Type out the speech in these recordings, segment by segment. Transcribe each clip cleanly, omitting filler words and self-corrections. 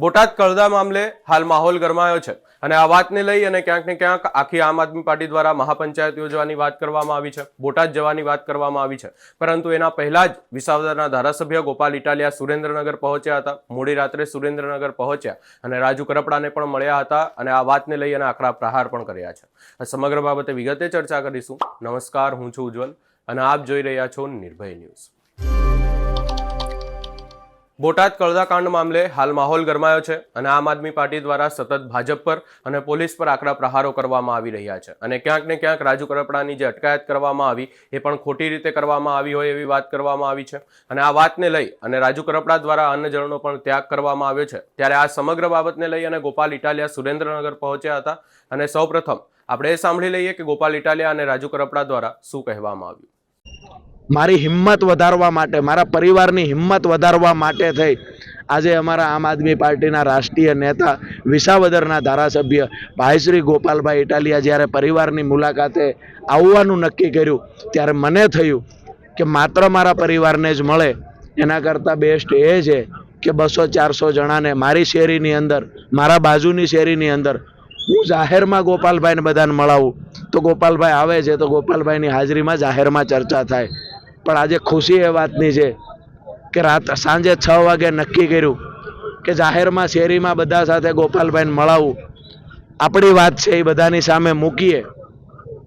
બોટાદ કળદા મામલે હાલ માહોલ ગરમાયો છે અને આ વાતને લઈ અને ક્યાંક ને ક્યાંક આખી આમ આદમી પાર્ટી દ્વારા મહાપંચાયત યોજવાની વાત કરવામાં આવી છે, બોટાદ જવાની વાત કરવામાં આવી છે. પરંતુ એના પહેલા જ વિસાવદરના ધારાસભ્ય ગોપાલ ઇટાલિયા સુરેન્દ્રનગર પહોંચ્યા હતા. મોડી રાત્રે સુરેન્દ્રનગર પહોંચ્યા અને રાજુ કરપડાને પણ મળ્યા હતા અને આ વાતને લઈ અને આકરા પ્રહાર પણ કર્યા છે. આ સમગ્ર બાબતે વિગતે ચર્ચા કરીશું. નમસ્કાર, હું છું ઉજ્જવલ અને આપ જોઈ રહ્યા છો નિર્ભય ન્યૂઝ. બોટાદ કળદા કાંડ મામલે હાલ માહોલ ગરમાયો છે અને આમ આદમી પાર્ટી દ્વારા સતત ભાજપ પર અને પોલીસ પર આકરા પ્રહારો કરવામાં આવી રહ્યા છે અને ક્યાંક ને ક્યાંક રાજુ કરપડાની જે અટકાયત કરવામાં આવી એ પણ ખોટી રીતે કરવામાં આવી હોય એવી વાત કરવામાં આવી છે. અને આ વાતને લઈ અને રાજુ કરપડા દ્વારા અન્ય જણનો પણ ત્યાગ કરવામાં આવ્યો છે. ત્યારે આ સમગ્ર બાબતને લઈ અને ગોપાલ ઇટાલિયા સુરેન્દ્રનગર પહોંચ્યા હતા અને સૌપ્રથમ આપણે એ સાંભળી લઈએ કે ગોપાલ ઇટાલિયા અને રાજુ કરપડા દ્વારા શું કહેવામાં આવ્યું. મારી હિંમત વધારવા માટે, મારા પરિવારની હિંમત વધારવા માટે થઈ આજે અમારા આમ આદમી પાર્ટીના રાષ્ટ્રીય નેતા વિસાવદરના ધારાસભ્ય ભાઈ શ્રી ગોપાલભાઈ ઇટાલિયા જ્યારે પરિવારની મુલાકાતે આવવાનું નક્કી કર્યું ત્યારે મને થયું કે માત્ર મારા પરિવારને જ મળે એના કરતાં બેસ્ટ એ છે કે 200-400 જણાને મારી શેરીની અંદર, મારા બાજુની શેરીની અંદર હું જાહેરમાં ગોપાલભાઈને બધાને મળાવું. તો ગોપાલભાઈ આવે છે તો ગોપાલભાઈની હાજરીમાં જાહેરમાં ચર્ચા થાય. પણ આજે ખુશી એ વાતની છે કે સાંજે 6 વાગે નક્કી કર્યું કે જાહેરમાં શેરીમાં બધા સાથે ગોપાલભાઈને મળાવું. આપણી વાત છે એ બધાની સામે મૂકીએ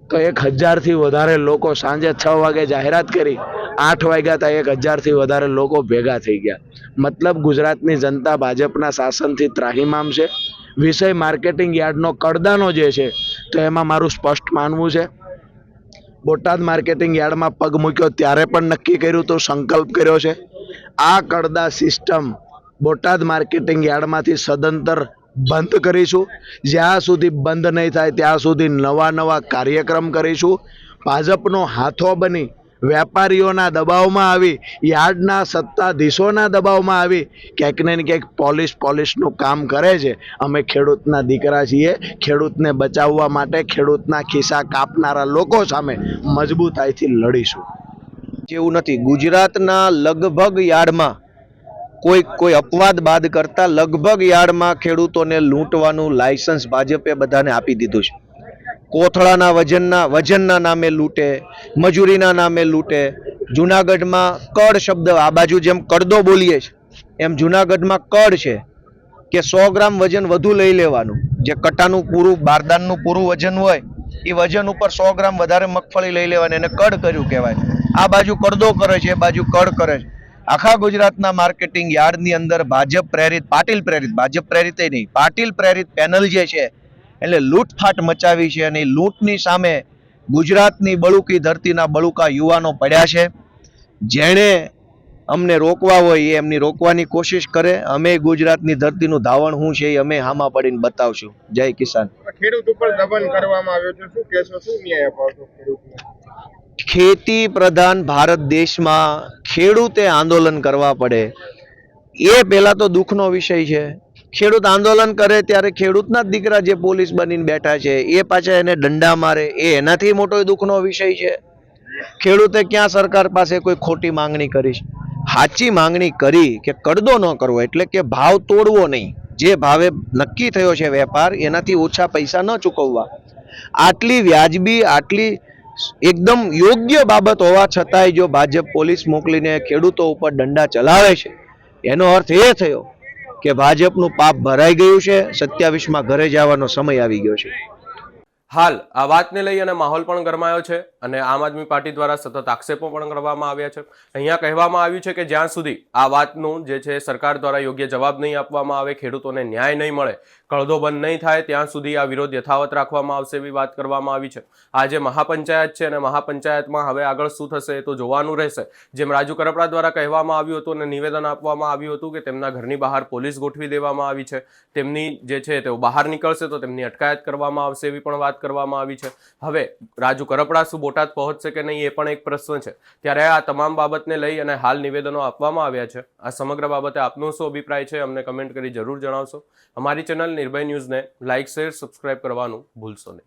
તો 1000થી વધારે લોકો સાંજે 6 વાગે જાહેરાત કરી, 8 વાગ્યા હતા 1000થી વધારે લોકો ભેગા થઈ ગયા. મતલબ ગુજરાતની જનતા ભાજપના શાસનથી ત્રાહિમામ છે. વિષય માર્કેટિંગ યાર્ડનો કડદાનો જે છે તો એમાં મારું સ્પષ્ટ માનવું છે. બોટાદ માર્કેટિંગ યાર્ડમાં પગ મૂક્યો ત્યારે પણ નક્કી કર્યું તો સંકલ્પ કર્યો છે આ કડદા સિસ્ટમ બોટાદ માર્કેટિંગ યાર્ડમાંથી સદંતર બંધ કરીશું. જ્યાં સુધી બંધ નહીં થાય ત્યાં સુધી નવા કાર્યક્રમ કરીશું. ભાજપનો હાથો બની વેપારીઓના દબાવમાં આવી, યાર્ડના સત્તાધીશોના દબાવમાં આવી ક્યાંક ને ક્યાંક પોલીસનું કામ કરે છે. અમે ખેડૂતના દીકરા છીએ. ખેડૂતને બચાવવા માટે ખેડૂતના ખિસ્સા કાપનારા લોકો સામે મજબૂતાઈથી લડીશું. જેવું નથી. ગુજરાતના લગભગ યાર્ડમાં કોઈ અપવાદ બાદ કરતા લગભગ યાર્ડમાં ખેડૂતોને લૂંટવાનું લાયસન્સ ભાજપે બધાને આપી દીધું છે. કોથળાના વજનના નામે લૂંટે, મજૂરીના નામે લૂંટે. જુનાગઢમાં કડ શબ્દ, આ બાજુ જેમ કડદો બોલીએ છે એમ જુનાગઢમાં કડ છે કે 100 ગ્રામ વજન વધુ લઈ લેવાનું. જે કટાનું પૂરું, બારદાનનું પૂરું વજન હોય એ વજન ઉપર 100 ગ્રામ વધારે મગફળી લઈ લેવાની, એને કડ કર્યું કહેવાય. આ બાજુ કડદો કરે છે, એ બાજુ કડ કરે છે. આખા ગુજરાતના માર્કેટિંગ યાર્ડની અંદર ભાજપ પ્રેરિત, પાટીલ પ્રેરિત, ભાજપ પ્રેરિત નહીં, પાટીલ પ્રેરિત પેનલ જે છે એટલે લૂંટફાટ મચાવી છે. અને લૂંટની સામે ગુજરાતની બળુકી ધરતીના બળુકા યુવાનો પડ્યા છે. જેણે અમને રોકવા હોય એ એમની રોકવાની કોશિશ કરે. અમે ગુજરાતની ધરતીનું ધાવણ શું છે એ અમે હામા પડીને બતાવશું. જય કિસાન. ખેડૂત ઉપર દબાણ કરવામાં આવ્યો છે, શું કહેશો, શું ન્યાય અપાવશો ખેડૂતને? ખેતી પ્રધાન ભારત દેશમાં ખેડૂતે આંદોલન કરવા પડે એ પહેલા તો દુઃખનો વિષય છે. ખેડૂત આંદોલન કરે ત્યારે ખેડૂતના જ દીકરા જે પોલીસ બનીને બેઠા છે એ પાછા એને દંડા મારે, એ એનાથી મોટો દુઃખનો વિષય છે. ખેડૂતે ક્યાં સરકાર પાસે કોઈ ખોટી માંગણી કરી? સાચી માંગણી કરી કે કડદો ન કરવો, એટલે કે ભાવ તોડવો નહીં. જે ભાવે નક્કી થયો છે વેપાર એનાથી ઓછા પૈસા ન ચૂકવવા. આટલી વ્યાજબી, આટલી એકદમ યોગ્ય બાબત હોવા છતાંય જો ભાજપ પોલીસ મોકલીને ખેડૂતો ઉપર દંડા ચલાવે છે એનો અર્થ એ થયો કે ભાજપનું પાપ ભરાઈ ગયું છે. 27માં ઘરે જવાનો સમય આવી ગયો છે. હાલ આ વાતને લઈ અને માહોલ પણ ગરમાયો છે અને આમ આદમી પાર્ટી દ્વારા સતત આક્ષેપો પણ કરવામાં આવ્યા છે. અહીંયા કહેવામાં આવ્યું છે કે જ્યાં સુધી આ વાતનું જે છે સરકાર દ્વારા યોગ્ય જવાબ નહીં આપવામાં આવે, ખેડૂતોને ન્યાય નહીં મળે, કળદો બંધ નહીં થાય ત્યાં સુધી આ વિરોધ યથાવત રાખવામાં આવશે એવી વાત કરવામાં આવી છે. આજે મહાપંચાયત છે અને મહાપંચાયતમાં હવે આગળ શું થશે એ તો જોવાનું રહેશે. જેમ રાજુ કરપડા દ્વારા કહેવામાં આવ્યું હતું અને નિવેદન આપવામાં આવ્યું હતું કે તેમના ઘરની બહાર પોલીસ ગોઠવી દેવામાં આવી છે, તેમની જે છે તેઓ બહાર નીકળશે તો તેમની અટકાયત કરવામાં આવશે એવી પણ વાત કરવામાં આવી છે. હવે રાજુ કરપડા શું બોટાદ પહોંચશે કે નહીં એ પણ એક પ્રશ્ન છે. ત્યારે આ તમામ બાબતને લઈ અને હાલ નિવેદનો આપવામાં આવ્યા છે. આ સમગ્ર બાબતે આપનો શું અભિપ્રાય છે અમને કમેન્ટ કરી જરૂર જણાવશો. અમારી ચેનલ નિર્ભય ન્યૂઝને લાઇક, શેર, સબસ્ક્રાઇબ કરવાનું ભૂલશો નહીં.